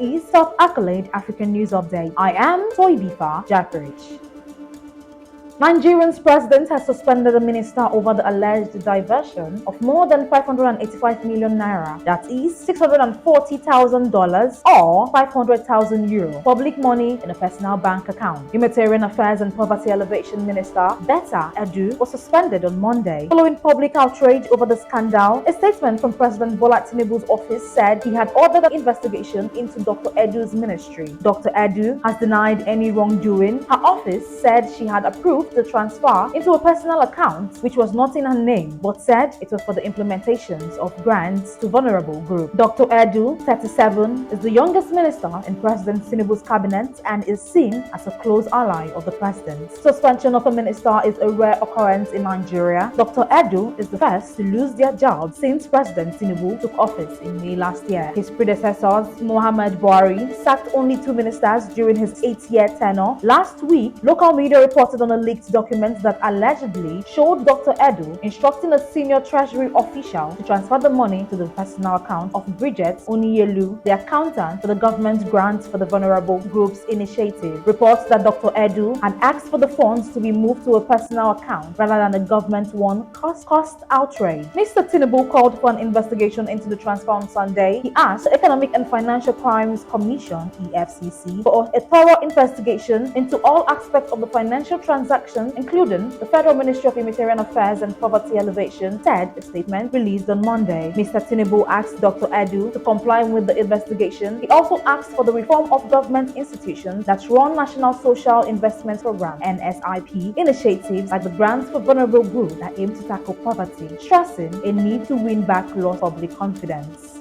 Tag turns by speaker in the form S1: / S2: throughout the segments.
S1: is Top Accolade African News Update. I am Toyibifa Japarich. Nigerian's president has suspended the minister over the alleged diversion of more than 585 million naira, that is $640,000 or 500,000 euro, public money in a personal bank account. Humanitarian Affairs and Poverty Alleviation Minister Betta Edu was suspended on Monday following public outrage over the scandal. A statement from President Bola Tinubu's office said he had ordered an investigation into Dr. Edu's ministry. Dr. Edu has denied any wrongdoing. Her office said she had approved the transfer into a personal account which was not in her name, but said it was for the implementations of grants to vulnerable groups. Dr. Edu, 37, is the youngest minister in President Tinubu's cabinet and is seen as a close ally of the president. Suspension of a minister is a rare occurrence in Nigeria. Dr. Edu is the first to lose their job since President Tinubu took office in May last year. His predecessors, Muhammad Buhari, sacked only 2 ministers during his 8-year tenure. Last week, local media reported on a leaked documents that allegedly showed Dr. Edu instructing a senior treasury official to transfer the money to the personal account of Bridget Oniyelu, the accountant for the government grants for the Vulnerable Groups Initiative. Reports that Dr. Edu had asked for the funds to be moved to a personal account rather than a government one caused outrage. Mr. Tinubu called for an investigation into the transfer on Sunday. He asked the Economic and Financial Crimes Commission (EFCC) for a thorough investigation into all aspects of the financial transactions, including the Federal Ministry of Humanitarian Affairs and Poverty Alleviation, said a statement released on Monday. Mr. Tinubu asked Dr. Edu to comply with the investigation. He also asked for the reform of government institutions that run National Social Investment Program (NSIP) initiatives like the Grants for Vulnerable Groups that aim to tackle poverty, stressing a need to win back lost public confidence.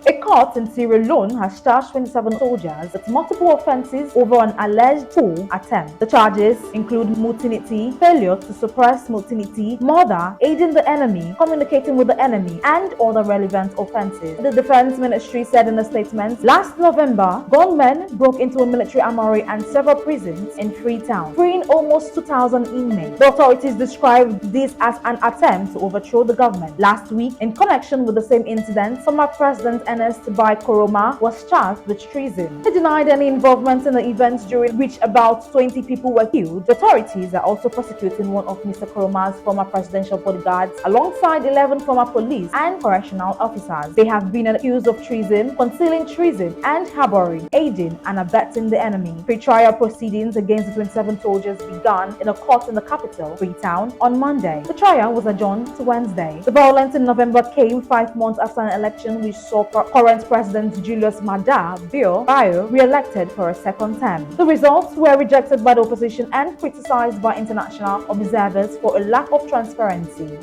S1: A court in Sierra Leone has charged 27 soldiers with multiple offenses over an alleged coup attempt. The charges include mutiny, failure to suppress mutiny, murder, aiding the enemy, communicating with the enemy, and other relevant offenses. The Defense Ministry said in a statement, last November, gunmen broke into a military armory and several prisons in Freetown, freeing almost 2,000 inmates. The authorities described this as an attempt to overthrow the government. Last week, in connection with the same incident, former President Ernest Bai Koroma was charged with treason. He denied any involvement in the events during which about 20 people were killed. The authorities are also prosecuting one of Mr. Koroma's former presidential bodyguards alongside 11 former police and correctional officers. They have been accused of treason, concealing treason, and harboring, aiding, and abetting the enemy. Pre-trial proceedings against the 27 soldiers began in a court in the capital, Freetown, on Monday. The trial was adjourned to Wednesday. The violence in November came 5 months after an election which saw current President Julius Maada Bio re-elected for a second term. The results were rejected by the opposition and criticized by international observers for a lack of transparency.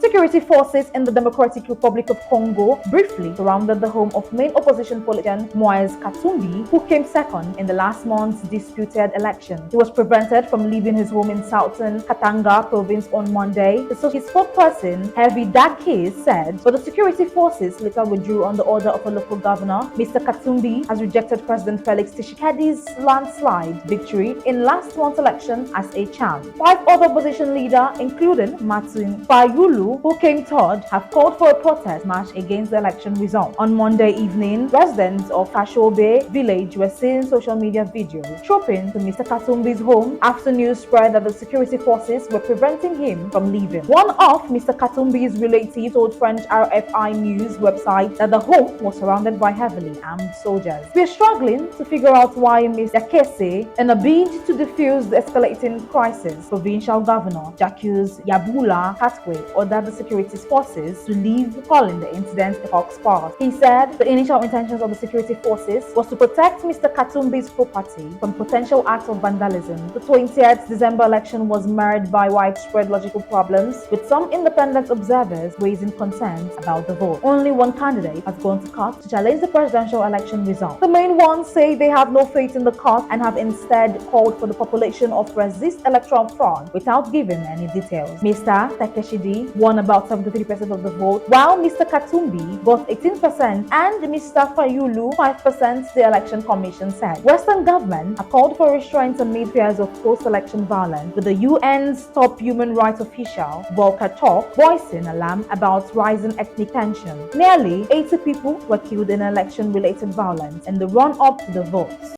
S1: Security forces in the Democratic Republic of Congo briefly surrounded the home of main opposition politician Moise Katumbi, who came second in the last month's disputed election. He was prevented from leaving his home in southern Katanga province on Monday. His spokesperson, Heavy Dake, said, but the security forces later withdrew on the order of a local governor. Mr. Katumbi has rejected President Felix Tshisekedi's landslide victory in last month's election as a charm. 5 other opposition leaders, including Martin Fayulu, who came third, have called for a protest march against the election result. On Monday evening, residents of Kashobe village were seeing social media videos trooping to Mr. Katumbi's home after news spread that the security forces were preventing him from leaving. One of Mr. Katumbi's relatives told French RFI News website that the home was surrounded by heavily armed soldiers. We are struggling to figure out why Mr. Kese, in a bid to defuse the escalating crisis, provincial governor Jacques Yabula Katwe ordered the security forces to leave, calling the incident a hotspot. He said the initial intentions of the security forces was to protect Mr. Katumbi's property from potential acts of vandalism. The 20th December election was marred by widespread logical problems, with some independent observers raising concerns about the vote. Only one candidate has gone to court to challenge the presidential election result. The main ones say they have no faith in the court and have instead called for the population of resist electoral fraud without giving any details. Mr. Takeshidi, one won about 73% of the vote, while Mr. Katumbi got 18% and Mr. Fayulu 5%, the Election Commission said. Western governments have called for restraints amid fears of post-election violence, with the UN's top human rights official, Volker Turk, voicing alarm about rising ethnic tension. Nearly 80 people were killed in election-related violence in the run-up to the votes.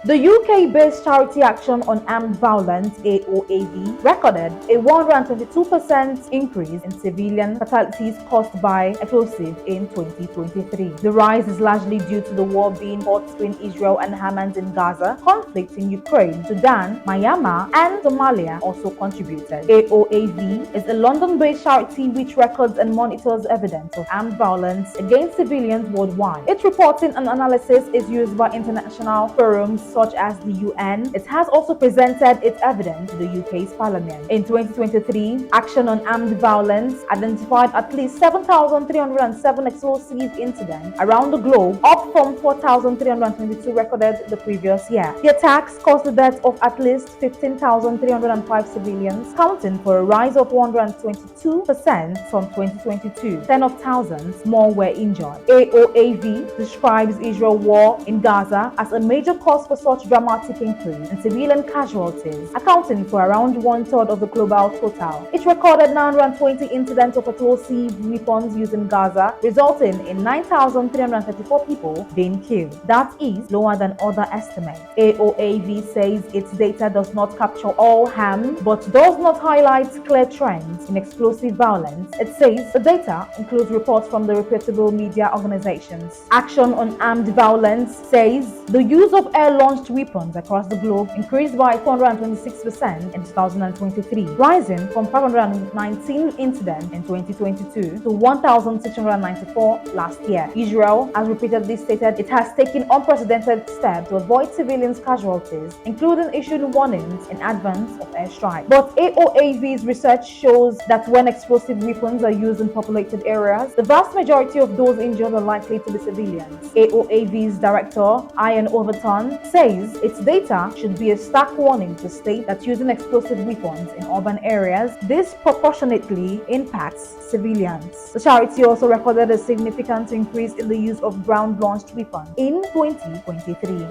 S1: The UK-based Charity Action on Armed Violence (AOAV) recorded a 122% increase in civilian fatalities caused by explosives in 2023. The rise is largely due to the war being fought between Israel and Hamas in Gaza, conflict in Ukraine, Sudan, Myanmar, and Somalia also contributed. AOAV is a London-based charity which records and monitors evidence of armed violence against civilians worldwide. Its reporting and analysis is used by international forums such as the UN. It has also presented its evidence to the UK's Parliament. In 2023, Action on Armed Violence identified at least 7,307 explosive incidents around the globe, up from 4,322 recorded the previous year. The attacks caused the death of at least 15,305 civilians, counting for a rise of 122% from 2022. 10 of thousands more were injured. AOAV describes Israel's war in Gaza as a major cause for such dramatic increase in civilian casualties, accounting for around one-third of the global total. It recorded 920 incidents of explosive weapons used in Gaza, resulting in 9,334 people being killed. That is lower than other estimates. AOAV says its data does not capture all harm, but does not highlight clear trends in explosive violence. It says the data includes reports from the reputable media organizations. Action on Armed Violence says the use of air-launched weapons across the globe increased by 426% in 2023, rising from 519 incidents in 2022 to 1,694 last year. Israel has repeatedly stated it has taken unprecedented steps to avoid civilians' casualties, including issuing warnings in advance of airstrikes. But AOAV's research shows that when explosive weapons are used in populated areas, the vast majority of those injured are likely to be civilians. AOAV's director, Ian Overton, says its data should be a stark warning to state that using explosive weapons in urban areas disproportionately impacts civilians. The charity also recorded a significant increase in the use of ground-launched weapons in 2023.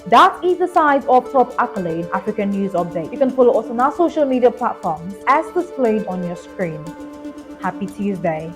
S1: That is the size of Top Accolade African News Update. You can follow us on our social media platforms as displayed on your screen. Happy Tuesday.